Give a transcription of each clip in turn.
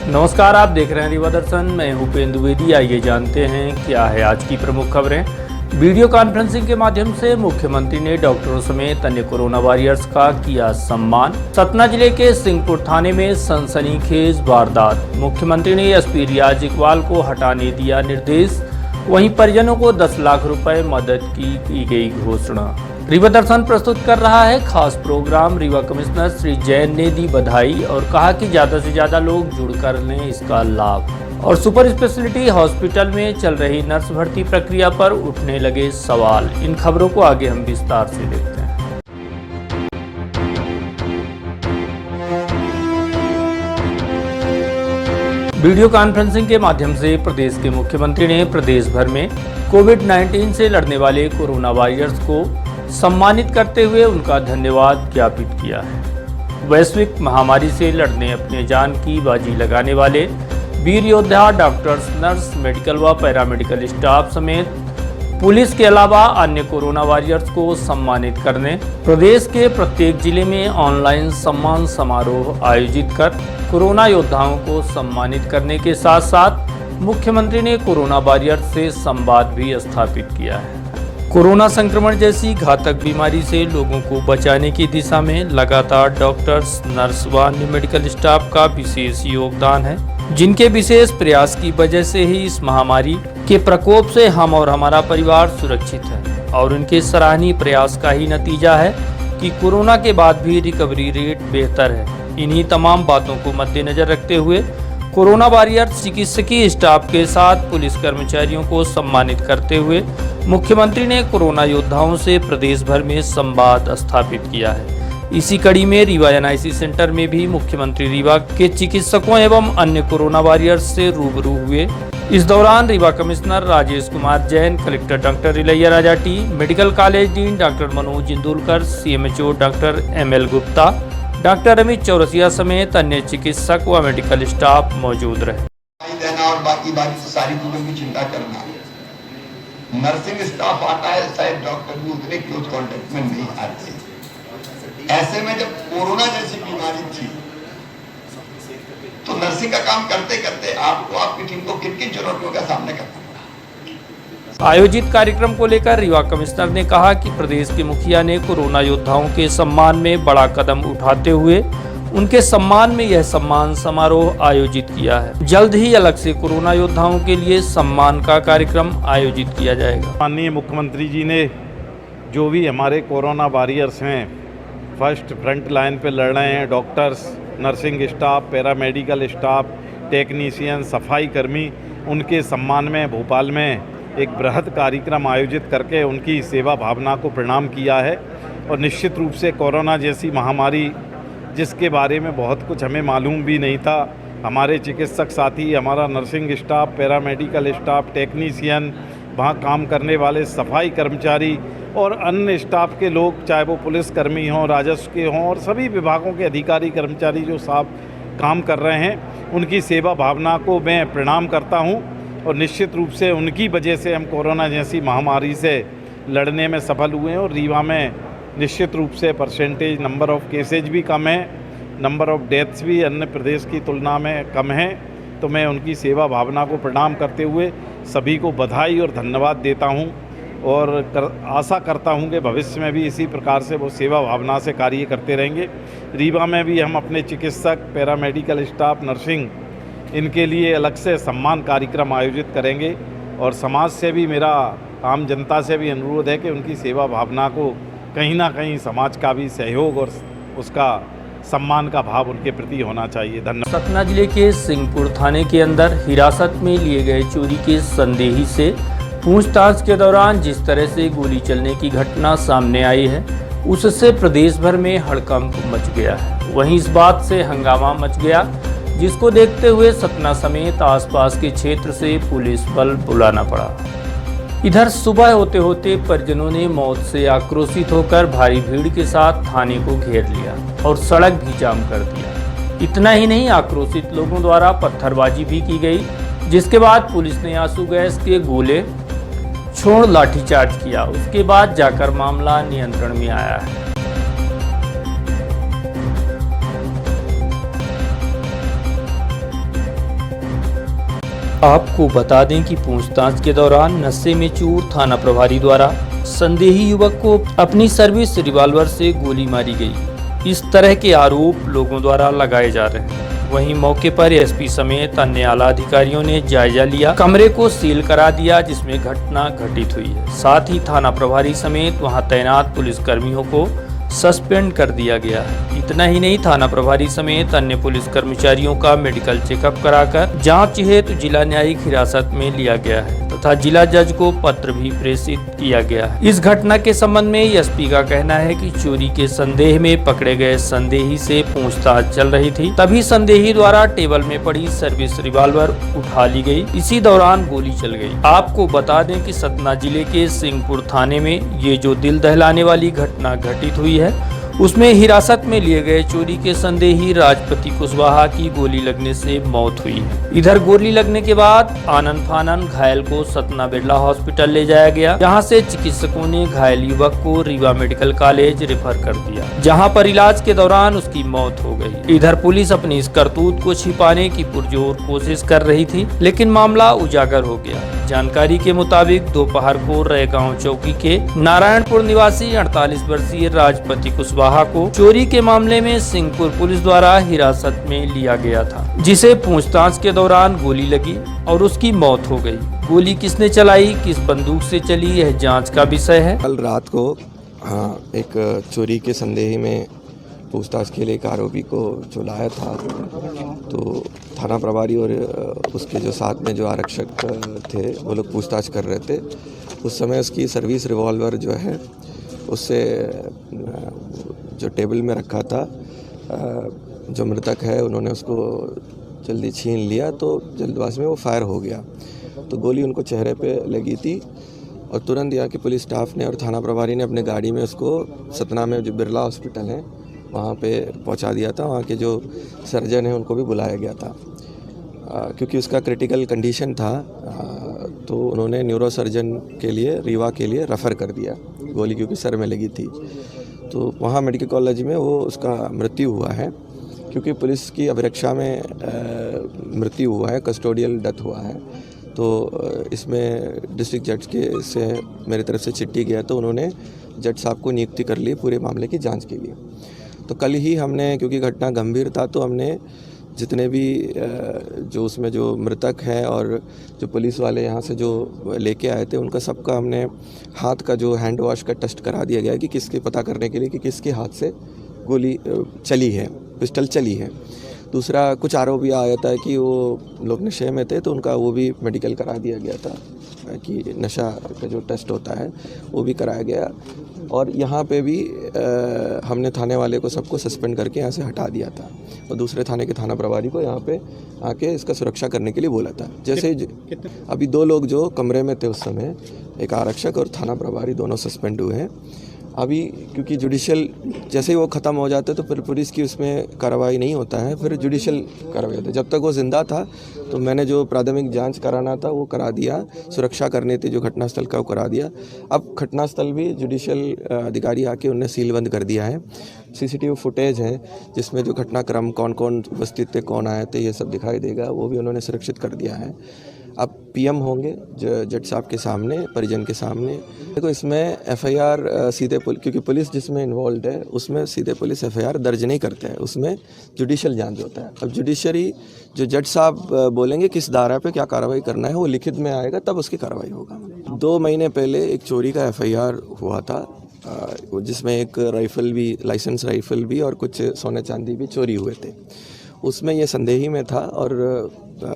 नमस्कार, आप देख रहे हैं रीवा दर्शन। मैं हूं उपेंद्र द्विवेदी। आइए जानते हैं क्या है आज की प्रमुख खबरें। वीडियो कॉन्फ्रेंसिंग के माध्यम से मुख्यमंत्री ने डॉक्टरों समेत अन्य कोरोना वॉरियर्स का किया सम्मान। सतना जिले के सिंहपुर थाने में सनसनीखेज वारदात। मुख्यमंत्री ने एसपी रियाज इकबाल को हटाने दिया निर्देश। वहीं परिजनों को 10 लाख रुपए मदद की गई घोषणा। रीवा दर्शन प्रस्तुत कर रहा है खास प्रोग्राम। रीवा कमिश्नर श्री जैन ने दी बधाई और कहा कि ज्यादा से ज्यादा लोग जुड़कर लें इसका लाभ। और सुपर स्पेशलिटी हॉस्पिटल में चल रही नर्स भर्ती प्रक्रिया पर उठने लगे सवाल। इन खबरों को आगे हम विस्तार से देखते हैं। वीडियो कॉन्फ्रेंसिंग के माध्यम से प्रदेश के मुख्यमंत्री ने प्रदेश भर में कोविड-19 से लड़ने वाले कोरोना वॉरियर्स को सम्मानित करते हुए उनका धन्यवाद ज्ञापित किया है। वैश्विक महामारी से लड़ने अपने जान की बाजी लगाने वाले वीर योद्धा डॉक्टर्स, नर्स, मेडिकल व पैरामेडिकल स्टाफ समेत पुलिस के अलावा अन्य कोरोना वॉरियर्स को सम्मानित करने प्रदेश के प्रत्येक जिले में ऑनलाइन सम्मान समारोह आयोजित कर कोरोना योद्धाओं को सम्मानित करने के साथ साथ मुख्यमंत्री ने कोरोना वॉरियर्स से संवाद भी स्थापित किया है। कोरोना संक्रमण जैसी घातक बीमारी से लोगों को बचाने की दिशा में लगातार डॉक्टर्स, नर्स व अन्य मेडिकल स्टाफ का विशेष योगदान है, जिनके विशेष प्रयास की वजह से ही इस महामारी के प्रकोप से हम और हमारा परिवार सुरक्षित है। और उनके सराहनीय प्रयास का ही नतीजा है कि कोरोना के बाद भी रिकवरी रेट बेहतर है। इन्हीं तमाम बातों को मद्देनजर रखते हुए कोरोना वॉरियर्स चिकित्सकीय स्टाफ के साथ पुलिस कर्मचारियों को सम्मानित करते हुए मुख्यमंत्री ने कोरोना योद्धाओं से प्रदेश भर में संवाद स्थापित किया है। इसी कड़ी में रीवा एनआईसी सेंटर में भी मुख्यमंत्री रीवा के चिकित्सकों एवं अन्य कोरोना वॉरियर्स से रूबरू हुए। इस दौरान Rewa commissioner Rajesh Kumar Jain, collector doctor Ilaiya Raja T, medical college dean doctor Manoj Indulkar, CMHO doctor ML Gupta, doctor Amit Chaurasia समेत अन्य चिकित्सक व मेडिकल स्टाफ मौजूद रहे। और बाकी सारी चीजों की चिंता करना, नर्सिंग स्टाफ आता है, शायद डॉक्टर भी उतने क्लोज कांटेक्ट में नहीं आते। ऐसे में जब कोरोना जैसी बीमारी थी तो नर्सिंग का काम करते करते आपको आपकी टीम को किन किन चुनौतियों का सामना करना पड़ा। आयोजित कार्यक्रम को लेकर रीवा कमिश्नर ने कहा कि प्रदेश के मुखिया ने कोरोना योद्धाओं के सम्मान में बड़ा कदम उठाते हुए उनके सम्मान में यह सम्मान समारोह आयोजित किया है। जल्द ही अलग से कोरोना योद्धाओं के लिए सम्मान का कार्यक्रम आयोजित किया जाएगा। माननीय मुख्यमंत्री जी ने जो भी हमारे कोरोना वॉरियर्स हैं, फर्स्ट फ्रंट लाइन पे लड़ रहे हैं, doctors, nursing staff, paramedical staff, technician, सफाई कर्मी, उनके सम्मान में भोपाल में एक बृहद कार्यक्रम आयोजित करके उनकी सेवा भावना को प्रणाम किया है। और निश्चित रूप से कोरोना जैसी महामारी जिसके बारे में बहुत कुछ हमें मालूम भी नहीं था, हमारे चिकित्सक साथी, हमारा nursing staff, paramedical staff, technician, वहाँ काम करने वाले सफाई कर्मचारी और अन्य स्टाफ के लोग, चाहे वो पुलिसकर्मी हों, राजस्व के हों और सभी विभागों के अधिकारी कर्मचारी जो साहब काम कर रहे हैं, उनकी सेवा भावना को मैं प्रणाम करता हूँ। और निश्चित रूप से उनकी वजह से हम कोरोना जैसी महामारी से लड़ने में सफल हुए हैं। और रीवा में निश्चित रूप से परसेंटेज नंबर ऑफ़ केसेज भी कम है, नंबर ऑफ़ डेथ्स भी अन्य प्रदेश की तुलना में कम है। तो मैं उनकी सेवा भावना को प्रणाम करते हुए सभी को बधाई और धन्यवाद देता हूं और आशा करता हूं कि भविष्य में भी इसी प्रकार से वो सेवा भावना से कार्य करते रहेंगे। रीवा में भी हम अपने चिकित्सक, पैरामेडिकल स्टाफ, नर्सिंग, इनके लिए अलग से सम्मान कार्यक्रम आयोजित करेंगे। और समाज से भी, मेरा आम जनता से भी अनुरोध है कि उनकी सेवा भावना को कहीं ना कहीं समाज का भी सहयोग और उसका सम्मान का भाव उनके प्रति होना चाहिए। धन्यवाद। सतना जिले के सिंहपुर थाने के अंदर हिरासत में लिए गए चोरी के संदेही से पूछताछ के दौरान जिस तरह से गोली चलने की घटना सामने आई है, उससे प्रदेश भर में हड़कंप मच गया है। वहीं इस बात से हंगामा मच गया, जिसको देखते हुए सतना समेत आसपास के क्षेत्र से पुलिस बल बुलाना पड़ा। इधर सुबह होते होते परिजनों ने मौत से आक्रोशित होकर भारी भीड़ के साथ थाने को घेर लिया और सड़क भी जाम कर दिया। इतना ही नहीं, आक्रोशित लोगों द्वारा पत्थरबाजी भी की गई, जिसके बाद पुलिस ने आंसू गैस के गोले छोड़ लाठीचार्ज किया। उसके बाद जाकर मामला नियंत्रण में आया है। आपको बता दें कि पूछताछ के दौरान नशे में चूर थाना प्रभारी द्वारा संदेही युवक को अपनी सर्विस रिवॉल्वर से गोली मारी गई। इस तरह के आरोप लोगों द्वारा लगाए जा रहे हैं। वहीं मौके पर एसपी समेत अन्य आला अधिकारियों ने जायजा लिया, कमरे को सील करा दिया जिसमें घटना घटित हुई है। साथ ही थाना प्रभारी समेत वहां तैनात पुलिस कर्मियों को सस्पेंड कर दिया गया है। इतना ही नहीं, थाना प्रभारी समेत अन्य पुलिस कर्मचारियों का मेडिकल चेकअप कराकर जांच हेतु जिला न्यायिक हिरासत में लिया गया है तथा जिला जज को पत्र भी प्रेषित किया गया है। इस घटना के संबंध में एसपी का कहना है कि चोरी के संदेह में पकड़े गए संदेही से पूछताछ चल रही थी, तभी संदेही द्वारा टेबल में पड़ी सर्विस रिवॉल्वर उठा ली गई। इसी दौरान गोली चल गई। आपको बता दें कि सतना जिले के सिंहपुर थाने में ये जो दिल दहलाने वाली घटना घटित हुई है, उसमें हिरासत में लिए गए चोरी के संदेही राजपति कुशवाहा की गोली लगने से मौत हुई है। इधर गोली लगने के बाद आनन फानन घायल को सतना बिरला हॉस्पिटल ले जाया गया, जहां से चिकित्सकों ने घायल युवक को रीवा मेडिकल कॉलेज रेफर कर दिया, जहां पर इलाज के दौरान उसकी मौत हो गई। इधर पुलिस अपनी इस करतूत को छिपाने की पुरजोर कोशिश कर रही थी, लेकिन मामला उजागर हो गया। जानकारी के मुताबिक दोपहर को रैगांव चौकी के नारायणपुर निवासी 48 वर्षीय राजपति कुशवाहा को चोरी के मामले में सिंहपुर पुलिस द्वारा हिरासत में लिया गया था, जिसे पूछताछ के दौरान गोली लगी और उसकी मौत हो गई। गोली किसने चलाई, किस बंदूक से चली, यह जांच का विषय है। कल रात को एक चोरी के संदेह में पूछताछ के लिए एक आरोपी को जो लाया था, तो थाना प्रभारी और उसके जो साथ में जो आरक्षक थे वो लोग पूछताछ कर रहे थे। उस समय उसकी सर्विस रिवॉल्वर जो है उससे जो टेबल में रखा था, जो मृतक है उन्होंने उसको जल्दी छीन लिया, तो जल्दबाजी में वो फायर हो गया। तो गोली उनको चेहरे पे लगी थी और तुरंत यहाँ के पुलिस स्टाफ ने और थाना प्रभारी ने अपने गाड़ी में उसको सतना में जो बिरला हॉस्पिटल है वहाँ पे पहुँचा दिया था। वहाँ के जो सर्जन हैं उनको भी बुलाया गया था, क्योंकि उसका क्रिटिकल कंडीशन था, तो उन्होंने न्यूरो सर्जन के लिए रीवा के लिए रेफ़र कर दिया। गोली क्योंकि सर में लगी थी, तो वहाँ मेडिकल कॉलेज में वो उसका मृत्यु हुआ है। क्योंकि पुलिस की अभिरक्षा में मृत्यु हुआ है, कस्टोडियल डेथ हुआ है, तो इसमें डिस्ट्रिक्ट जज के से मेरी तरफ से चिट्ठी गया, तो उन्होंने जज साहब को नियुक्ति कर ली पूरे मामले की जांच के लिए। तो कल ही हमने, क्योंकि घटना गंभीर था, तो हमने जितने भी जो उसमें जो मृतक है और जो पुलिस वाले यहाँ से जो लेके आए थे, उनका सबका हमने हाथ का जो हैंड वॉश का टेस्ट करा दिया गया है कि किसके पता करने के लिए कि किसके हाथ से गोली चली है, पिस्टल चली है। दूसरा, कुछ आरोप यह आया था कि वो लोग नशे में थे, तो उनका वो भी मेडिकल करा दिया गया था कि नशा का जो टेस्ट होता है वो भी कराया गया। और यहाँ पे भी हमने थाने वाले को सबको सस्पेंड करके यहाँ से हटा दिया था और दूसरे थाने के थाना प्रभारी को यहाँ पे आके इसका सुरक्षा करने के लिए बोला था। जैसे अभी 2 लोग जो कमरे में थे उस समय, एक आरक्षक और थाना प्रभारी, दोनों सस्पेंड हुए हैं अभी, क्योंकि जुडिशियल जैसे ही वो ख़त्म हो जाता है तो फिर पुलिस की उसमें कार्रवाई नहीं होता है, फिर जुडिशियल कार्रवाई होती है। जब तक वो जिंदा था तो मैंने जो प्राथमिक जांच कराना था वो करा दिया, सुरक्षा करनी थी जो घटनास्थल का वो करा दिया। अब घटनास्थल भी जुडिशियल अधिकारी आके उन्हें सीलबंद कर दिया है। सीसीटीवी फुटेज है जिसमें जो घटनाक्रम कौन कौन उपस्थित थे, कौन आए थे, ये सब दिखाई देगा, वो भी उन्होंने सुरक्षित कर दिया है। अब पीएम होंगे जज साहब के सामने, परिजन के सामने। देखो, इसमें एफआईआर सीधे क्योंकि पुलिस जिसमें इन्वॉल्व है उसमें सीधे पुलिस एफआईआर दर्ज नहीं करते हैं, उसमें जुडिशियल जांच होता है। अब जुडिशरी जो जज साहब बोलेंगे किस धारा पे क्या कार्रवाई करना है, वो लिखित में आएगा, तब उसकी कार्रवाई होगा। 2 महीने पहले एक चोरी का एफआईआर हुआ था, जिसमें एक राइफ़ल भी, लाइसेंस राइफ़ल भी और कुछ सोने चांदी भी चोरी हुए थे। उसमें ये संदेही में था और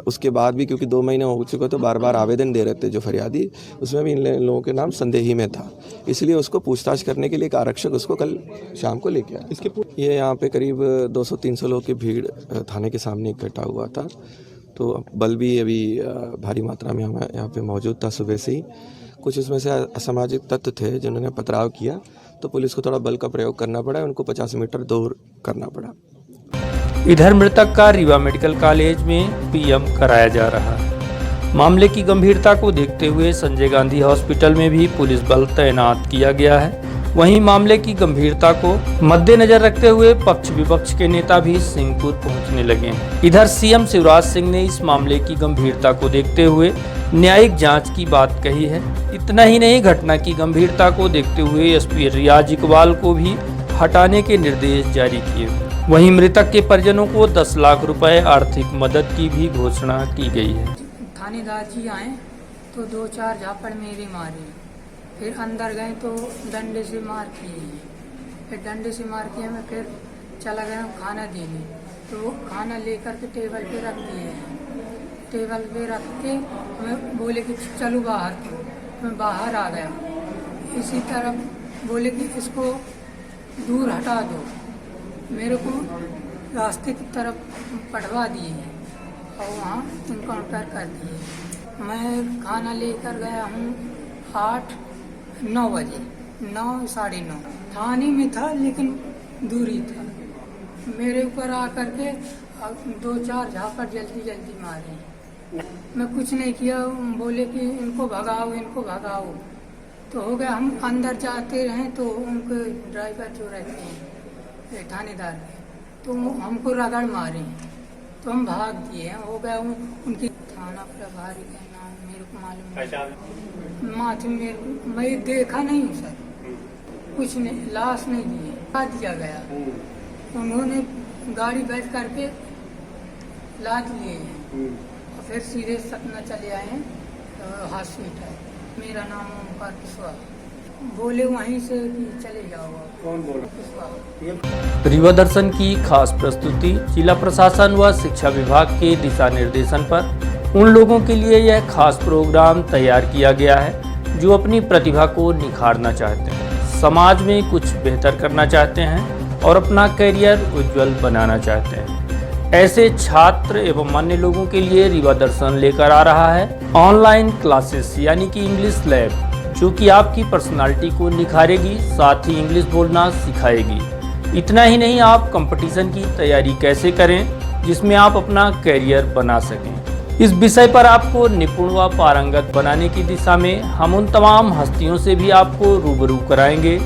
उसके बाद भी क्योंकि 2 महीने हो चुके तो बार बार आवेदन दे रहे थे जो फरियादी, उसमें भी इन लोगों के नाम संदेही में था। इसलिए उसको पूछताछ करने के लिए एक आरक्षक उसको कल शाम को लेके आया। ये यहाँ पे करीब 200-300 लोग की भीड़ थाने के सामने इकट्ठा हुआ था, तो बल भी अभी भारी मात्रा में हमारे यहाँ पे मौजूद था सुबह से ही। कुछ उसमें से असामाजिक तत्व थे जिन्होंने पथराव किया, तो पुलिस को थोड़ा बल का प्रयोग करना पड़ा, उनको 50 मीटर दूर करना पड़ा। इधर मृतक का रीवा मेडिकल कॉलेज में पीएम कराया जा रहा है। मामले की गंभीरता को देखते हुए संजय गांधी हॉस्पिटल में भी पुलिस बल तैनात किया गया है वहीं मामले की गंभीरता को मद्देनजर रखते हुए पक्ष विपक्ष के नेता भी सिंहपुर पहुंचने लगे हैं। इधर सीएम शिवराज सिंह ने इस मामले की गंभीरता को देखते हुए न्यायिक जांच की बात कही है। इतना ही नहीं, घटना की गंभीरता को देखते हुए एसपी रियाज इकबाल को भी हटाने के निर्देश जारी किए। वहीं मृतक के परिजनों को 10 लाख रुपए आर्थिक मदद की भी घोषणा की गई है। थानेदार जी आए तो 2-4 झापड़ मेरे मारे, फिर अंदर गए तो डंडे से मार किए, फिर डंडे से मार किए मैं फिर चला गया खाना देने, तो खाना लेकर के टेबल पे रख दिए। टेबल पे रख के मैं बोले कि चलो बाहर, तो मैं बाहर आ गया। इसी तरह बोले कि इसको दूर हटा दो, मेरे को रास्ते की तरफ पढ़वा दिए और वहाँ इनकाउंटर कर दिए। मैं खाना लेकर गया हूँ 8-9 बजे, 9 साढ़े 9 थाने में था लेकिन दूरी था। मेरे ऊपर आकर के 2-4 झापड़ जल्दी मारे। मैं कुछ नहीं किया, बोले कि इनको भगाओ, तो हो गया। हम अंदर जाते रहे तो उनके ड्राइवर जो रहते हैं थानेदार तो हमको रगड़ मारे, तो हम भाग दिए। हो गया उनकी थाना प्रभारी का नाम मेरे को मालूम नहीं, माथे में मैं देखा नहीं हूँ सर, कुछ नहीं, लाश नहीं दिए, ला दिया गया। उन्होंने गाड़ी बैठ करके लाद लिए और फिर सीधे सतना चले आए हैं हॉस्पिटल। मेरा नाम ओमकार कुशवाहा, बोले वहीं से कि चले जाओ। कौन बोला? रीवा दर्शन की खास प्रस्तुति जिला प्रशासन व शिक्षा विभाग के दिशा निर्देशन पर उन लोगों के लिए यह खास प्रोग्राम तैयार किया गया है जो अपनी प्रतिभा को निखारना चाहते हैं, समाज में कुछ बेहतर करना चाहते हैं और अपना करियर उज्जवल बनाना चाहते हैं। ऐसे छात्र एवं अन्य लोगों के लिए रीवा दर्शन लेकर आ रहा है ऑनलाइन क्लासेस यानी कि इंग्लिश लैब, जो कि आपकी पर्सनालिटी को निखारेगी, साथ ही इंग्लिश बोलना सिखाएगी। इतना ही नहीं, आप कंपटीशन की तैयारी कैसे करें जिसमें आप अपना करियर बना सकें, इस विषय पर आपको निपुण व पारंगत बनाने की दिशा में हम उन तमाम हस्तियों से भी आपको रूबरू कराएंगे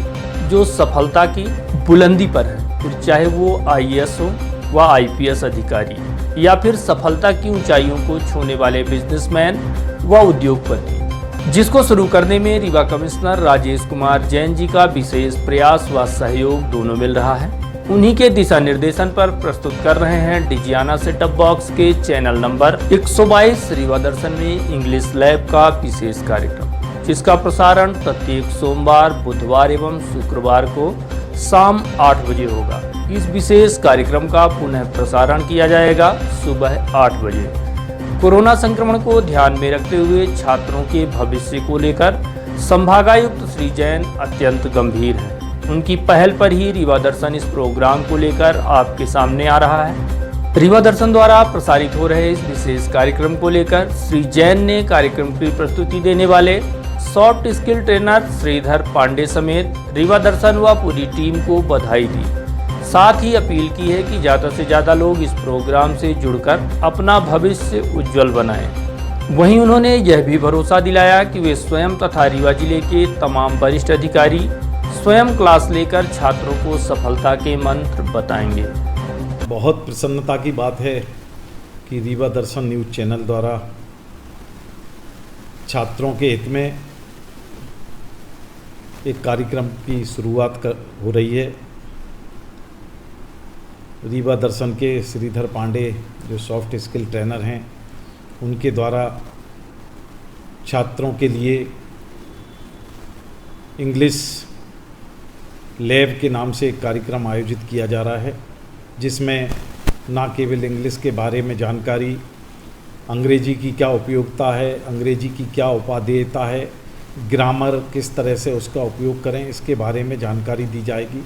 जो सफलता की बुलंदी पर है, फिर चाहे वो IAS हो व IPS अधिकारी या फिर सफलता की ऊंचाइयों को छूने वाले बिजनेसमैन व उद्योगपति, जिसको शुरू करने में रीवा कमिश्नर राजेश कुमार जैन जी का विशेष प्रयास व सहयोग दोनों मिल रहा है। उन्हीं के दिशा निर्देशन पर प्रस्तुत कर रहे हैं डिजियाना सेटअप बॉक्स के चैनल नंबर 122 रीवा दर्शन में इंग्लिश लैब का विशेष कार्यक्रम, जिसका प्रसारण प्रत्येक सोमवार, बुधवार एवं शुक्रवार को शाम 8 बजे होगा। इस विशेष कार्यक्रम का पुनः प्रसारण किया जाएगा सुबह 8 बजे। कोरोना संक्रमण को ध्यान में रखते हुए छात्रों के भविष्य को लेकर संभागायुक्त श्री जैन अत्यंत गंभीर हैं। उनकी पहल पर ही रीवा दर्शन इस प्रोग्राम को लेकर आपके सामने आ रहा है। रीवा दर्शन द्वारा प्रसारित हो रहे इस विशेष कार्यक्रम को लेकर श्री जैन ने कार्यक्रम की प्रस्तुति देने वाले soft skill trainer Shridhar Pandey समेत रीवा दर्शन व पूरी टीम को बधाई दी। साथ ही अपील की है कि ज़्यादा से ज़्यादा लोग इस प्रोग्राम से जुड़कर अपना भविष्य उज्जवल बनाएं। वहीं उन्होंने यह भी भरोसा दिलाया कि वे स्वयं तथा रीवा जिले के तमाम वरिष्ठ अधिकारी स्वयं क्लास लेकर छात्रों को सफलता के मंत्र बताएंगे। बहुत प्रसन्नता की बात है कि रीवा दर्शन न्यूज़ चैनल द्वारा छात्रों के हित में एक कार्यक्रम की शुरुआत हो रही है। रीवा दर्शन के श्रीधर पांडे जो सॉफ्ट स्किल ट्रेनर हैं, उनके द्वारा छात्रों के लिए इंग्लिश लैब के नाम से एक कार्यक्रम आयोजित किया जा रहा है, जिसमें न केवल इंग्लिश के बारे में जानकारी, अंग्रेजी की क्या उपयोगिता है, अंग्रेजी की क्या उपादेयता है, ग्रामर किस तरह से उसका उपयोग करें, इसके बारे में जानकारी दी जाएगी।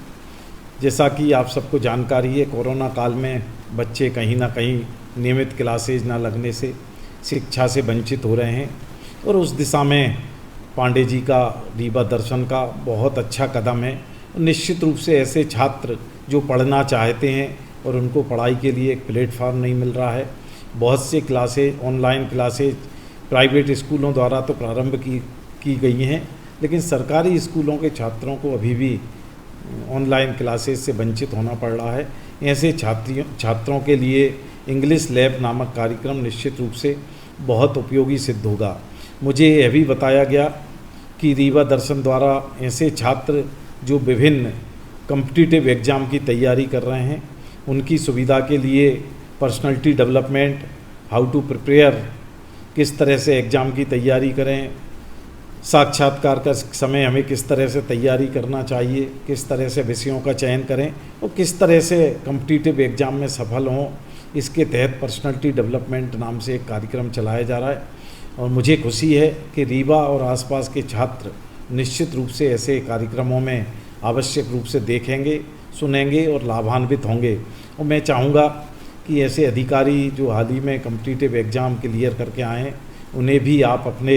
जैसा कि आप सबको जानकारी है, कोरोना काल में बच्चे कहीं ना कहीं नियमित क्लासेज ना लगने से शिक्षा से वंचित हो रहे हैं और उस दिशा में पांडे जी का रीवा दर्शन का बहुत अच्छा कदम है। निश्चित रूप से ऐसे छात्र जो पढ़ना चाहते हैं और उनको पढ़ाई के लिए एक प्लेटफॉर्म नहीं मिल रहा है, बहुत से क्लासेज, ऑनलाइन क्लासेज प्राइवेट स्कूलों द्वारा तो प्रारंभ की गई हैं, लेकिन सरकारी स्कूलों के छात्रों को अभी भी ऑनलाइन क्लासेस से वंचित होना पड़ रहा है। ऐसे छात्रों के लिए इंग्लिश लैब नामक कार्यक्रम निश्चित रूप से बहुत उपयोगी सिद्ध होगा। मुझे यह भी बताया गया कि रीवा दर्शन द्वारा ऐसे छात्र जो विभिन्न कॉम्पिटिटिव एग्ज़ाम की तैयारी कर रहे हैं, उनकी सुविधा के लिए personality development, how to prepare, किस तरह से एग्ज़ाम की तैयारी करें, साक्षात्कार का समय हमें किस तरह से तैयारी करना चाहिए, किस तरह से विषयों का चयन करें और किस तरह से कॉम्पिटिटिव एग्ज़ाम में सफल हों, इसके तहत पर्सनालिटी डेवलपमेंट नाम से एक कार्यक्रम चलाया जा रहा है। और मुझे खुशी है कि रीवा और आसपास के छात्र निश्चित रूप से ऐसे कार्यक्रमों में आवश्यक रूप से देखेंगे, सुनेंगे और लाभान्वित होंगे। और मैं चाहूँगा कि ऐसे अधिकारी जो हाल ही में कॉम्पिटिटिव एग्ज़ाम क्लियर करके आए हैं, उन्हें भी आप अपने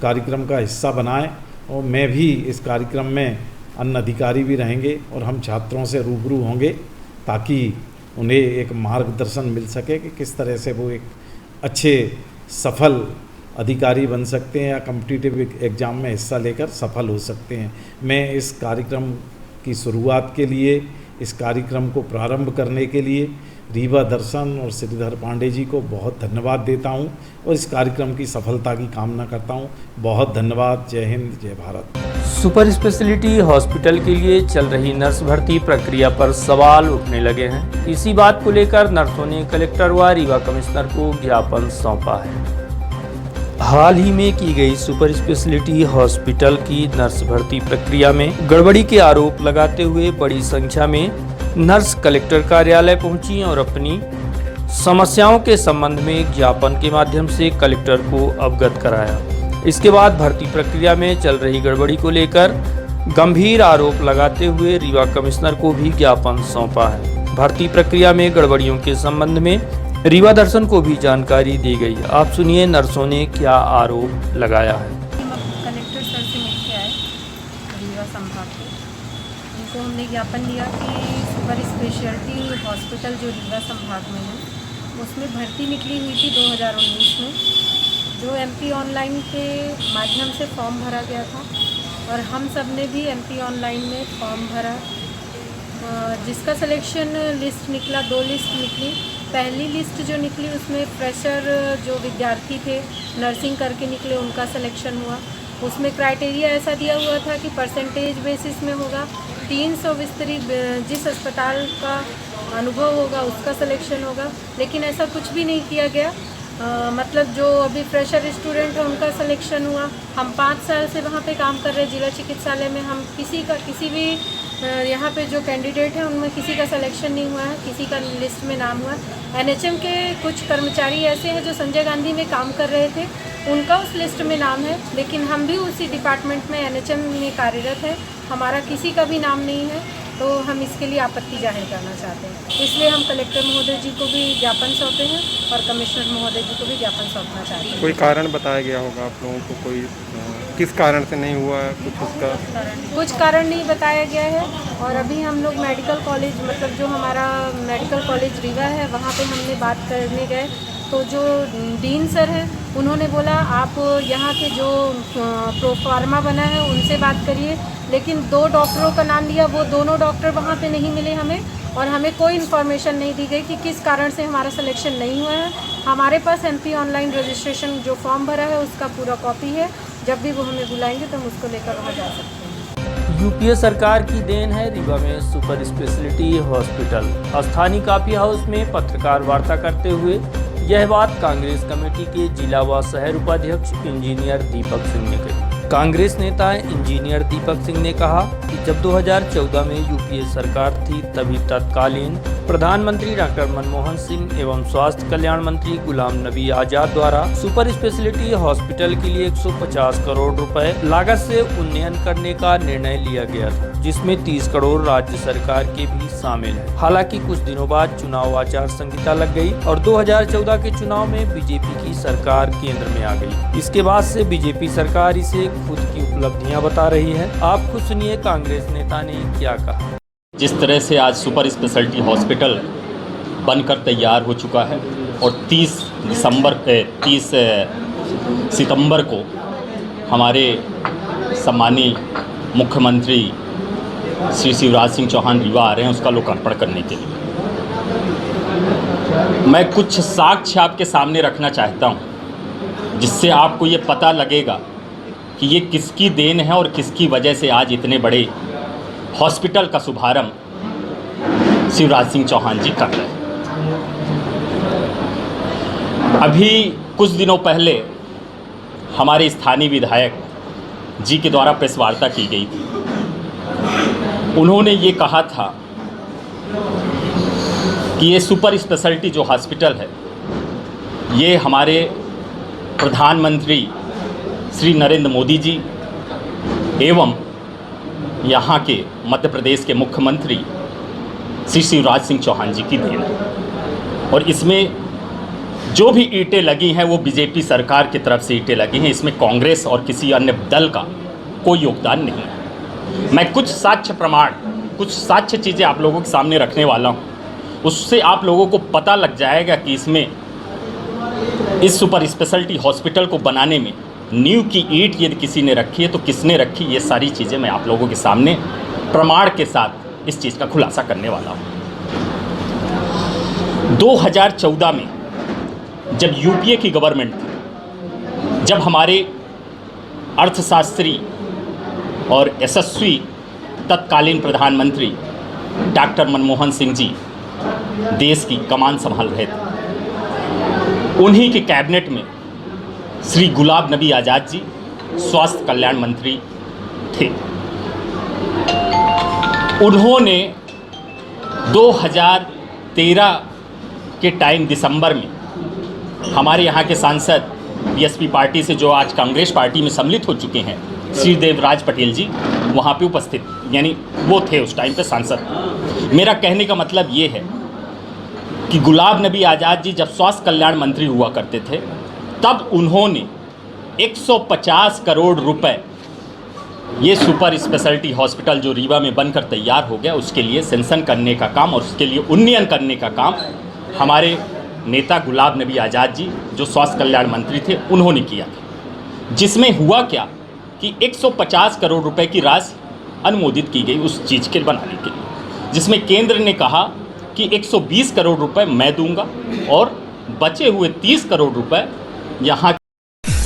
कार्यक्रम का हिस्सा बनाएं। और मैं भी इस कार्यक्रम में अन्य अधिकारी भी रहेंगे और हम छात्रों से रूबरू होंगे ताकि उन्हें एक मार्गदर्शन मिल सके कि किस तरह से वो एक अच्छे सफल अधिकारी बन सकते हैं या कॉम्पिटिटिव एग्ज़ाम में हिस्सा लेकर सफल हो सकते हैं। मैं इस कार्यक्रम की शुरुआत के लिए, इस कार्यक्रम को प्रारंभ करने के लिए रीवा दर्शन और श्रीधर पांडे जी को बहुत धन्यवाद देता हूं और इस कार्यक्रम की सफलता की कामना करता हूं। बहुत धन्यवाद। जय हिंद, जय भारत। सुपर स्पेशलिटी हॉस्पिटल के लिए चल रही नर्स भर्ती प्रक्रिया पर सवाल उठने लगे हैं। इसी बात को लेकर नर्सों ने कलेक्टर व रीवा कमिश्नर को ज्ञापन सौंपा है। हाल ही में की गई सुपर स्पेशलिटी हॉस्पिटल की नर्स भर्ती प्रक्रिया में गड़बड़ी के आरोप लगाते हुए बड़ी संख्या में नर्स कलेक्टर कार्यालय पहुंची और अपनी समस्याओं के संबंध में ज्ञापन के माध्यम से कलेक्टर को अवगत कराया। इसके बाद भर्ती प्रक्रिया में चल रही गड़बड़ी को लेकर गंभीर आरोप लगाते हुए रीवा कमिश्नर को भी ज्ञापन सौंपा है। भर्ती प्रक्रिया में गड़बड़ियों के संबंध में रीवा दर्शन को भी जानकारी दी गई। आप सुनिए नर्सों ने क्या आरोप लगाया है। कलेक्टर सर से मिलकर आए रीवा संभाग के, उनको हमने ज्ञापन दिया कि सुपर स्पेशलिटी हॉस्पिटल जो रीवा संभाग में है उसमें भर्ती निकली हुई थी 2019 में, जो एमपी ऑनलाइन के माध्यम से फॉर्म भरा गया था और हम सब ने भी एमपी ऑनलाइन में फॉर्म भरा। जिसका सिलेक्शन लिस्ट निकला, 2 लिस्ट निकली। पहली लिस्ट जो निकली उसमें फ्रेशर जो विद्यार्थी थे नर्सिंग करके निकले, उनका सिलेक्शन हुआ। उसमें क्राइटेरिया ऐसा दिया हुआ था कि परसेंटेज बेसिस में होगा, 300 बिस्तरी जिस अस्पताल का अनुभव होगा उसका सिलेक्शन होगा, लेकिन ऐसा कुछ भी नहीं किया गया। मतलब जो अभी फ्रेशर स्टूडेंट है उनका सिलेक्शन हुआ। हम 5 साल से वहाँ पे काम कर रहे हैं जिला चिकित्सालय में, हम किसी भी यहाँ पे जो कैंडिडेट हैं उनमें किसी का सिलेक्शन नहीं हुआ है, किसी का लिस्ट में नाम हुआ है। एनएचएम के कुछ कर्मचारी ऐसे हैं जो संजय गांधी में काम कर रहे थे, उनका उस लिस्ट में नाम है, लेकिन हम भी उसी डिपार्टमेंट में एनएचएम में कार्यरत है, हमारा किसी का भी नाम नहीं है। तो हम इसके लिए आपत्ति जाहिर करना चाहते हैं। इसलिए हम कलेक्टर महोदय जी को भी ज्ञापन सौंपे हैं और कमिश्नर महोदय जी को भी ज्ञापन सौंपना चाहते हैं। कोई कारण बताया गया होगा आप लोगों को, कोई किस कारण से नहीं हुआ है कुछ उसका? कुछ कारण नहीं बताया गया है। और अभी हम लोग मेडिकल कॉलेज, मतलब जो हमारा मेडिकल कॉलेज रीवा है, वहाँ पे हमने बात करने गए तो जो डीन सर हैं उन्होंने बोला आप यहाँ के जो प्रोफार्मा बना है उनसे बात करिए, लेकिन 2 डॉक्टरों का नाम लिया, वो दोनों डॉक्टर वहाँ पे नहीं मिले हमें, और हमें कोई इन्फॉर्मेशन नहीं दी गई कि किस कारण से हमारा सिलेक्शन नहीं हुआ है। हमारे पास एमपी ऑनलाइन रजिस्ट्रेशन जो फॉर्म भरा है उसका पूरा कॉपी है, जब भी वो हमें बुलाएंगे तो हम उसको लेकर वहाँ जा सकते हैं। यूपीए सरकार की देन है रीवा में सुपर स्पेशलिटी हॉस्पिटल। स्थानीय कॉफी हाउस में पत्रकार वार्ता करते हुए यह बात कांग्रेस कमेटी के जिला व शहर उपाध्यक्ष इंजीनियर दीपक सिंह ने कही। कांग्रेस नेता इंजीनियर दीपक सिंह ने कहा कि जब 2014 में यूपीए सरकार थी तभी तत्कालीन प्रधानमंत्री डॉक्टर मनमोहन सिंह एवं स्वास्थ्य कल्याण मंत्री गुलाम नबी आजाद द्वारा सुपर स्पेशलिटी हॉस्पिटल के लिए 150 करोड़ रुपए लागत से उन्नयन करने का निर्णय लिया गया था, जिसमें 30 करोड़ राज्य सरकार के भी शामिल है। हालांकि कुछ दिनों बाद चुनाव आचार संहिता लग गई और 2014 के चुनाव में बीजेपी की सरकार केंद्र में आ गई। इसके बाद से बीजेपी सरकार इसे खुद की उपलब्धियां बता रही है। आप खुद सुनिए कांग्रेस नेता ने क्या कहा। जिस तरह से आज सुपर स्पेशलिटी हॉस्पिटल बनकर तैयार हो चुका है और 30 सितंबर को हमारे सम्मानीय मुख्यमंत्री श्री शिवराज सिंह चौहान रीवा आ रहे हैं उसका लोकार्पण करने के लिए। मैं कुछ साक्ष्य आपके सामने रखना चाहता हूं, जिससे आपको ये पता लगेगा कि ये किसकी देन है और किसकी वजह से आज इतने बड़े हॉस्पिटल का शुभारंभ शिवराज सिंह चौहान जी कर रहे हैं। अभी कुछ दिनों पहले हमारे स्थानीय विधायक जी के द्वारा प्रेस वार्ता की गई थी। उन्होंने ये कहा था कि ये सुपर स्पेशलिटी जो हॉस्पिटल है ये हमारे प्रधानमंत्री श्री नरेंद्र मोदी जी एवं यहाँ के मध्य प्रदेश के मुख्यमंत्री श्री शिवराज सिंह चौहान जी की देन है, और इसमें जो भी ईंटें लगी हैं वो बीजेपी सरकार की तरफ से ईंटें लगी हैं। इसमें कांग्रेस और किसी अन्य दल का कोई योगदान नहीं है। मैं कुछ साक्ष्य प्रमाण, कुछ साक्ष्य चीज़ें आप लोगों के सामने रखने वाला हूँ, उससे आप लोगों को पता लग जाएगा कि इसमें इस सुपर स्पेशलिटी हॉस्पिटल को बनाने में नींव की ईंट यदि किसी ने रखी है तो किसने रखी, ये सारी चीज़ें मैं आप लोगों के सामने प्रमाण के साथ इस चीज़ का खुलासा करने वाला हूँ। 2014 में जब यूपीए की गवर्नमेंट थी, जब हमारे अर्थशास्त्री और यशस्वी तत्कालीन प्रधानमंत्री डॉक्टर मनमोहन सिंह जी देश की कमान संभाल रहे थे, उन्हीं के कैबिनेट में श्री गुलाब नबी आज़ाद जी स्वास्थ्य कल्याण मंत्री थे। उन्होंने 2013 के टाइम दिसंबर में हमारे यहाँ के सांसद बीएसपी पार्टी से जो आज कांग्रेस पार्टी में सम्मिलित हो चुके हैं श्री देवराज पटेल जी वहाँ पे उपस्थित, यानी वो थे उस टाइम पे सांसद। मेरा कहने का मतलब ये है कि गुलाब नबी आज़ाद जी जब स्वास्थ्य कल्याण मंत्री हुआ करते थे तब उन्होंने 150 करोड़ रुपए ये सुपर स्पेशलिटी हॉस्पिटल जो रीवा में बनकर तैयार हो गया उसके लिए सेंक्शन करने का काम और उसके लिए उन्नयन करने का काम हमारे नेता गुलाब नबी आज़ाद जी जो स्वास्थ्य कल्याण मंत्री थे उन्होंने किया था। जिसमें हुआ क्या कि 150 करोड़ रुपए की राशि अनुमोदित की गई उस चीज़ के बनाने के लिए, जिसमें केंद्र ने कहा कि 120 करोड़ रुपए मैं दूंगा और बचे हुए 30 करोड़ रुपए यहाँ।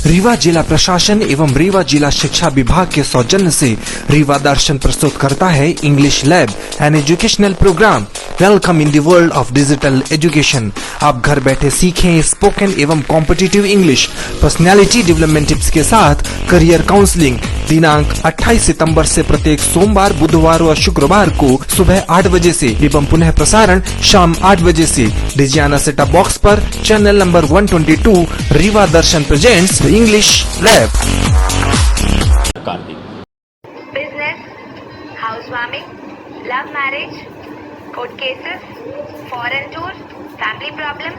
रीवा जिला प्रशासन एवं रीवा जिला शिक्षा विभाग के सौजन्य से रीवा दर्शन प्रस्तुत करता है English lab and educational programme welcome in the world of digital education. आप घर बैठे सीखें स्पोकन एवं competitive English, personality development tips के साथ करियर काउंसलिंग। दिनांक 28 सितंबर से प्रत्येक सोमवार, बुधवार और शुक्रवार को सुबह 8 बजे से एवं पुनः प्रसारण शाम 8 बजे से डिजियाना सेटअप बॉक्स पर channel number 122 Rewa Darshan presents English lab. Business, house warming, love marriage, court cases, foreign tour, family problem,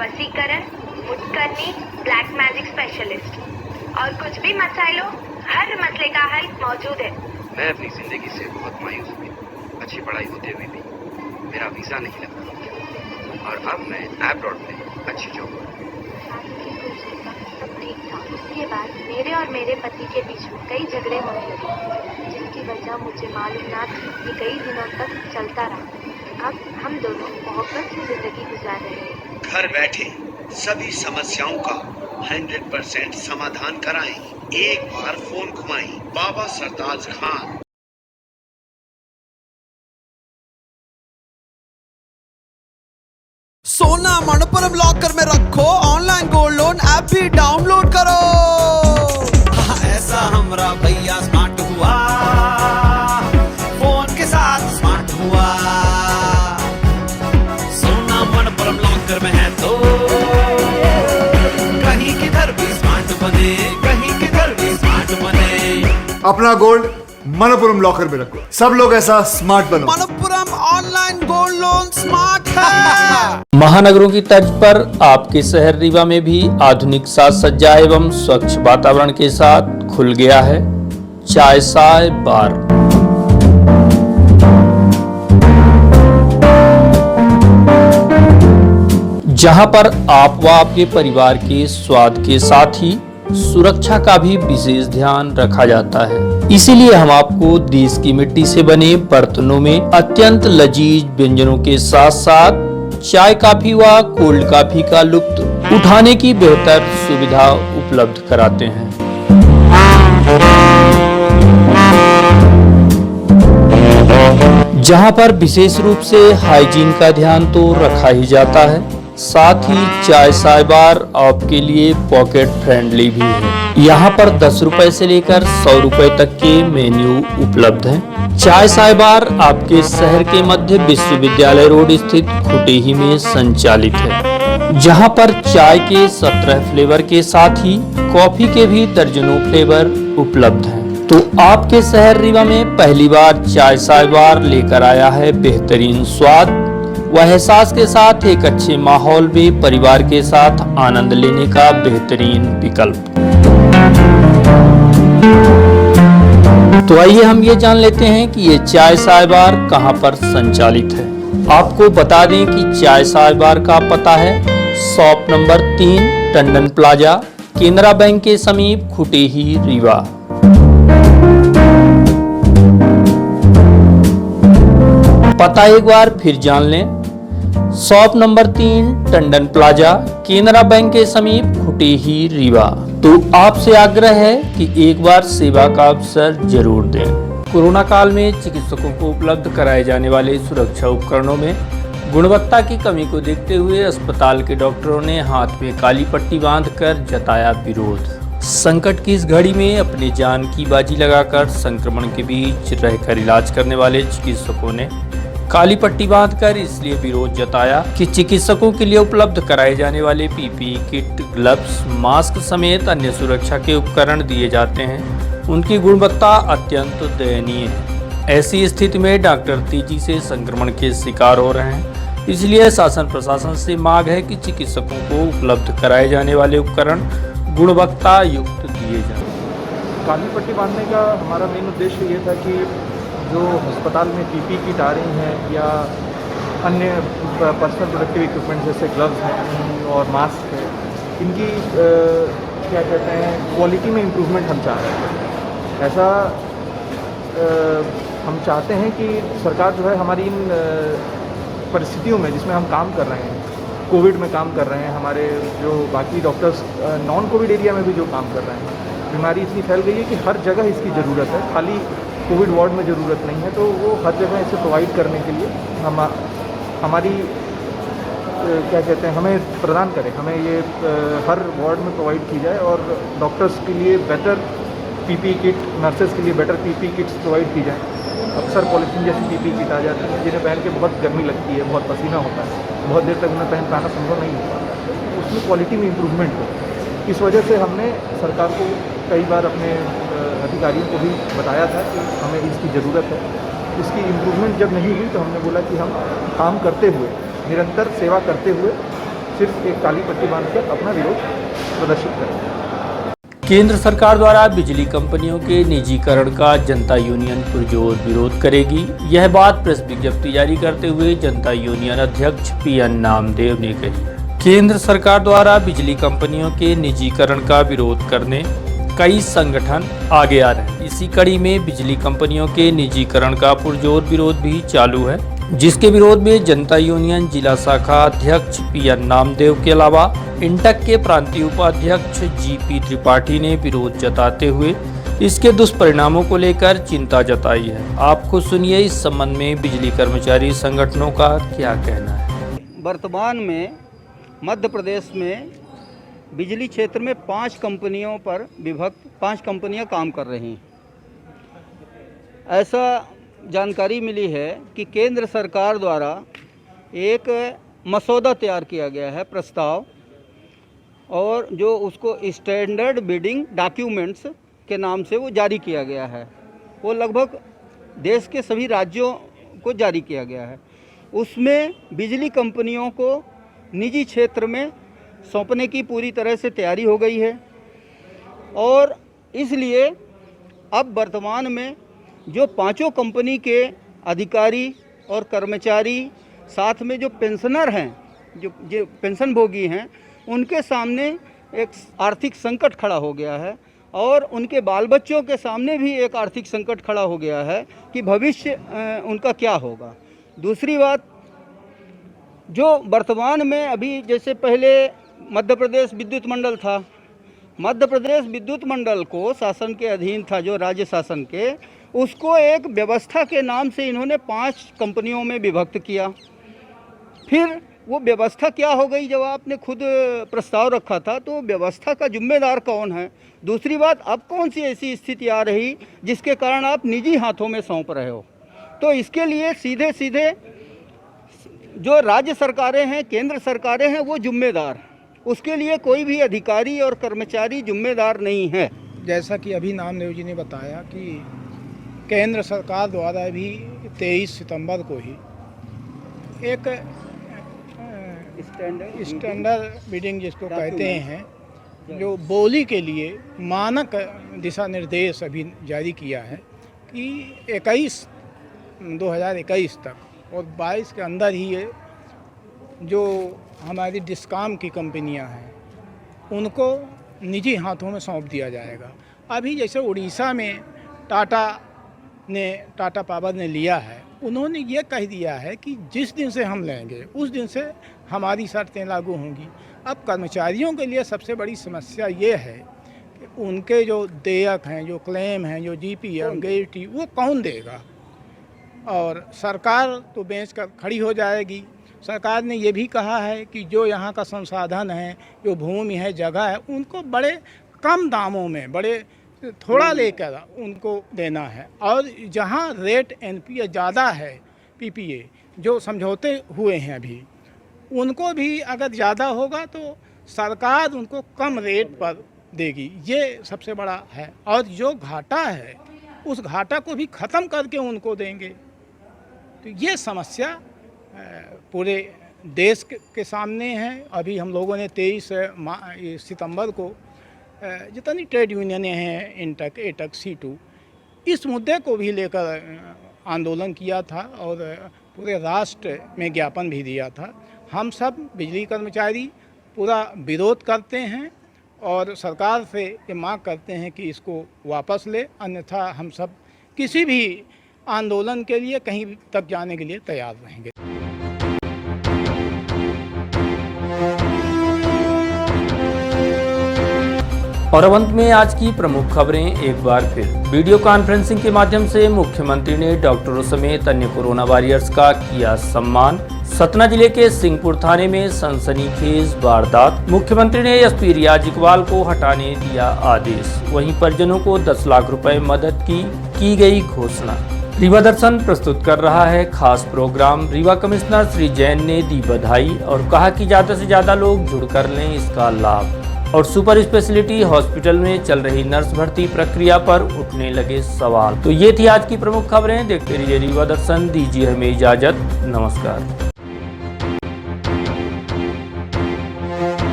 वसीकरण, मुटकरनी, ब्लैक मैजिक स्पेशलिस्ट और कुछ भी मसाइल हो, हर मसले का हल मौजूद है। मैं अपनी जिंदगी से बहुत मायूस हुई। अच्छी पढ़ाई होते हुए भी मेरा वीजा नहीं लगा और अब मैं एब्रॉड में अच्छी जॉब। सब ठीक था। उसके बाद मेरे और मेरे पति के बीच में कई झगड़े होने लगे, जिसकी वजह मुझे मालूम ना थी कि कई दिनों तक चलता रहा। अब हम दोनों मोहब्बत की जिंदगी गुजार रहे हैं। घर बैठे सभी समस्याओं का 100% समाधान कराएं। एक बार फोन घुमाएं। बाबा सरताज खान। सोना मनपुरम लॉकर में रखो, ऑनलाइन गोल्ड लोन ऐप भी डाउनलोड करो। ऐसा हमरा भैया स्मार्ट हुआ, फोन के साथ स्मार्ट हुआ। सोना मनपुरम लॉकर में है तो कहीं किधर भी स्मार्ट बने, कहीं किधर भी स्मार्ट बने। अपना गोल्ड मनपुरम लॉकर में रखो, सब लोग ऐसा स्मार्ट बनो। Manappuram online gold loan smart है। महानगरों की तर्ज पर आपके शहर रीवा में भी आधुनिक साज सज्जा एवं स्वच्छ वातावरण के साथ खुल गया है चाय साय बार। जहां पर आप व आपके परिवार के स्वाद के साथ ही सुरक्षा का भी विशेष ध्यान रखा जाता है। इसीलिए हम आपको देश की मिट्टी से बने बर्तनों में अत्यंत लजीज व्यंजनों के साथ साथ चाय कॉफी व कोल्ड कॉफी का लुत्फ उठाने की बेहतर सुविधा उपलब्ध कराते हैं। जहां पर विशेष रूप से हाइजीन का ध्यान तो रखा ही जाता है, साथ ही चाय साय बार आपके लिए पॉकेट फ्रेंडली भी है। यहाँ पर 10 रुपए से लेकर 100 रुपए तक के मेन्यू उपलब्ध हैं। चाय साय बार आपके शहर के मध्य विश्वविद्यालय रोड स्थित खुटेही में संचालित है, जहाँ पर चाय के 17 फ्लेवर के साथ ही कॉफी के भी दर्जनों फ्लेवर उपलब्ध हैं। तो आपके शहर रीवा में पहली बार चाय साय बार लेकर आया है बेहतरीन स्वाद व एहसास के साथ एक अच्छे माहौल में परिवार के साथ आनंद लेने का बेहतरीन विकल्प। तो आइए हम ये जान लेते हैं कि ये चाय साय बार कहाँ पर संचालित है। आपको बता दें कि चाय साय बार का पता है shop number 3 Tandon plaza, Canara bank के समीप, खुटेही, रीवा। पता एक बार फिर जान लें, shop number 3 Tandon plaza, Canara bank के समीप, खुटेही, रीवा। तो आपसे आग्रह है कि एक बार सेवा का अवसर जरूर दें। कोरोना काल में चिकित्सकों को उपलब्ध कराए जाने वाले सुरक्षा उपकरणों में गुणवत्ता की कमी को देखते हुए अस्पताल के डॉक्टरों ने हाथ में काली पट्टी बांधकर जताया विरोध। संकट की इस घड़ी में अपनी जान की बाजी लगाकर संक्रमण के बीच रहकर इलाज करने वाले चिकित्सकों ने काली पट्टी बांधकर इसलिए विरोध जताया कि चिकित्सकों के लिए उपलब्ध कराए जाने वाले पीपीई किट, ग्लव्स, मास्क समेत अन्य सुरक्षा के उपकरण दिए जाते हैं, उनकी गुणवत्ता अत्यंत दयनीय है। ऐसी स्थिति में डॉक्टर तेजी से संक्रमण के शिकार हो रहे हैं। इसलिए शासन प्रशासन से मांग है कि चिकित्सकों को उपलब्ध कराए जाने वाले उपकरण गुणवत्ता युक्त दिए जाएं। काली पट्टी बांधने का हमारा मेन उद्देश्य ये था कि जो अस्पताल में पीपी किट आ रही हैं या अन्य पर्सनल प्रोटेक्टिव इक्विपमेंट जैसे ग्लव्स हैं और मास्क है, इनकी क्या कहते हैं क्वालिटी में इम्प्रूवमेंट हम चाह रहे हैं। ऐसा हम चाहते हैं कि सरकार जो है हमारी इन परिस्थितियों में जिसमें हम काम कर रहे हैं, कोविड में काम कर रहे हैं, हमारे जो बाकी डॉक्टर्स नॉन कोविड एरिया में भी जो काम कर रहे हैं, बीमारी इतनी फैल गई है कि हर जगह इसकी ज़रूरत है, खाली कोविड वार्ड में ज़रूरत नहीं है। तो वो हर जगह इसे प्रोवाइड करने के लिए हमारी क्या कहते हैं हमें प्रदान करें, हमें ये हर वार्ड में प्रोवाइड की जाए और डॉक्टर्स के लिए बेटर पीपी किट, नर्सेज के लिए बेटर पीपी किट्स प्रोवाइड की जाए। अक्सर पॉलिथीन जैसी पीपी किट आ जाती है जिन्हें पहन के बहुत गर्मी लगती है, बहुत पसीना होता है, बहुत देर तक उन्हें पहन पाना संभव नहीं होता, उसमें क्वालिटी में इम्प्रूवमेंट हो। इस वजह से हमने सरकार को कई बार अपने अधिकारियों को भी बताया था कि हमें इसकी ज़रूरत है। इसकी इम्प्रूवमेंट जब नहीं हुई तो हमने बोला कि हम काम करते हुए, निरंतर सेवा करते हुए सिर्फ एक काली पट्टी बांधकर अपना विरोध प्रदर्शित करेंगे। केंद्र सरकार द्वारा बिजली कंपनियों के निजीकरण का जनता यूनियन पुरजोर विरोध करेगी। यह बात प्रेस विज्ञप्ति जारी करते हुए जनता यूनियन अध्यक्ष PN नामदेव ने कही। केंद्र सरकार द्वारा बिजली कंपनियों के निजीकरण का विरोध करने कई संगठन आगे आ रहे हैं। इसी कड़ी में बिजली कंपनियों के निजीकरण का पुरजोर विरोध भी चालू है, जिसके विरोध में जनता यूनियन जिला शाखा अध्यक्ष PN नामदेव के अलावा इंटक के प्रांतीय उपाध्यक्ष GP त्रिपाठी ने विरोध जताते हुए इसके दुष्परिणामों को लेकर चिंता जताई है। आप खुद सुनिए इस संबंध में बिजली कर्मचारी संगठनों का क्या कहना है। वर्तमान में मध्य प्रदेश में बिजली क्षेत्र में 5 कंपनियों पर विभक्त 5 कंपनियां काम कर रही हैं। ऐसा जानकारी मिली है कि केंद्र सरकार द्वारा एक मसौदा तैयार किया गया है, प्रस्ताव, और जो उसको स्टैंडर्ड बिडिंग डॉक्यूमेंट्स के नाम से वो जारी किया गया है। वो लगभग देश के सभी राज्यों को जारी किया गया है। उसमें बिजली कंपनियों को निजी क्षेत्र में सौंपने की पूरी तरह से तैयारी हो गई है और इसलिए अब वर्तमान में जो 5 कंपनी के अधिकारी और कर्मचारी साथ में जो पेंशनर हैं, जो पेंशन भोगी हैं, उनके सामने एक आर्थिक संकट खड़ा हो गया है और उनके बाल बच्चों के सामने भी एक आर्थिक संकट खड़ा हो गया है कि भविष्य उनका क्या होगा। दूसरी बात, जो वर्तमान में अभी जैसे पहले मध्य प्रदेश विद्युत मंडल था, मध्य प्रदेश विद्युत मंडल को शासन के अधीन था, जो राज्य शासन के, उसको एक व्यवस्था के नाम से इन्होंने 5 कंपनियों में विभक्त किया। फिर वो व्यवस्था क्या हो गई, जब आपने खुद प्रस्ताव रखा था तो व्यवस्था का जिम्मेदार कौन है। दूसरी बात, अब कौन सी ऐसी स्थिति आ रही जिसके कारण आप निजी हाथों में सौंप रहे हो। तो इसके लिए सीधे सीधे जो राज्य सरकारें हैं, केंद्र सरकारें हैं, वो जिम्मेदार, उसके लिए कोई भी अधिकारी और कर्मचारी जिम्मेदार नहीं है। जैसा कि अभी नामदेव जी ने बताया कि केंद्र सरकार द्वारा भी 23 सितंबर को ही एक स्टैंडर्ड बिडिंग जिसको कहते हैं, जो बोली के लिए मानक दिशा निर्देश अभी जारी किया है कि 2021 तक और 22 के अंदर ही ये जो हमारी डिस्कॉम की कंपनियां हैं उनको निजी हाथों में सौंप दिया जाएगा। अभी जैसे उड़ीसा में टाटा पावर ने लिया है, उन्होंने ये कह दिया है कि जिस दिन से हम लेंगे उस दिन से हमारी शर्तें लागू होंगी। अब कर्मचारियों के लिए सबसे बड़ी समस्या ये है कि उनके जो देयक हैं, जो क्लेम हैं, जो जीपीएफ, ग्रेच्युटी, वो कौन देगा। और सरकार तो बेच कर खड़ी हो जाएगी। सरकार ने ये भी कहा है कि जो यहाँ का संसाधन है, जो भूमि है, जगह है, उनको बड़े कम दामों में, बड़े थोड़ा लेकर उनको देना है। और जहाँ रेट एनपीए ज़्यादा है, पीपीए जो समझौते हुए हैं अभी, उनको भी अगर ज़्यादा होगा तो सरकार उनको कम रेट पर देगी। ये सबसे बड़ा है। और जो घाटा है उस घाटा को भी ख़त्म करके उनको देंगे। तो ये समस्या पूरे देश के सामने है। अभी हम लोगों ने 23 सितंबर को जितनी ट्रेड यूनियनें हैं, इंटक, एटक, C2, इस मुद्दे को भी लेकर आंदोलन किया था और पूरे राष्ट्र में ज्ञापन भी दिया था। हम सब बिजली कर्मचारी पूरा विरोध करते हैं और सरकार से ये मांग करते हैं कि इसको वापस ले, अन्यथा हम सब किसी भी आंदोलन के लिए कहीं तक जाने के लिए तैयार रहेंगे। और अब अंत में आज की प्रमुख खबरें एक बार फिर। वीडियो कॉन्फ्रेंसिंग के माध्यम से मुख्यमंत्री ने डॉक्टरों समेत अन्य कोरोना वॉरियर्स का किया सम्मान। सतना जिले के सिंहपुर थाने में सनसनीखेज वारदात। मुख्यमंत्री ने एसपी रियाज इकबाल को हटाने दिया आदेश। वहीं परिजनों को 10 लाख रुपए मदद की गई घोषणा। रीवा दर्शन प्रस्तुत कर रहा है खास प्रोग्राम। रीवा कमिश्नर श्री जैन ने दी बधाई और कहा कि ज्यादा से ज्यादा लोग जुड़कर लें इसका लाभ। और सुपर स्पेशलिटी हॉस्पिटल में चल रही नर्स भर्ती प्रक्रिया पर उठने लगे सवाल। तो ये थी आज की प्रमुख खबरें। देखते रहिए रीवा दर्शन। दीजिए हमें इजाजत। नमस्कार।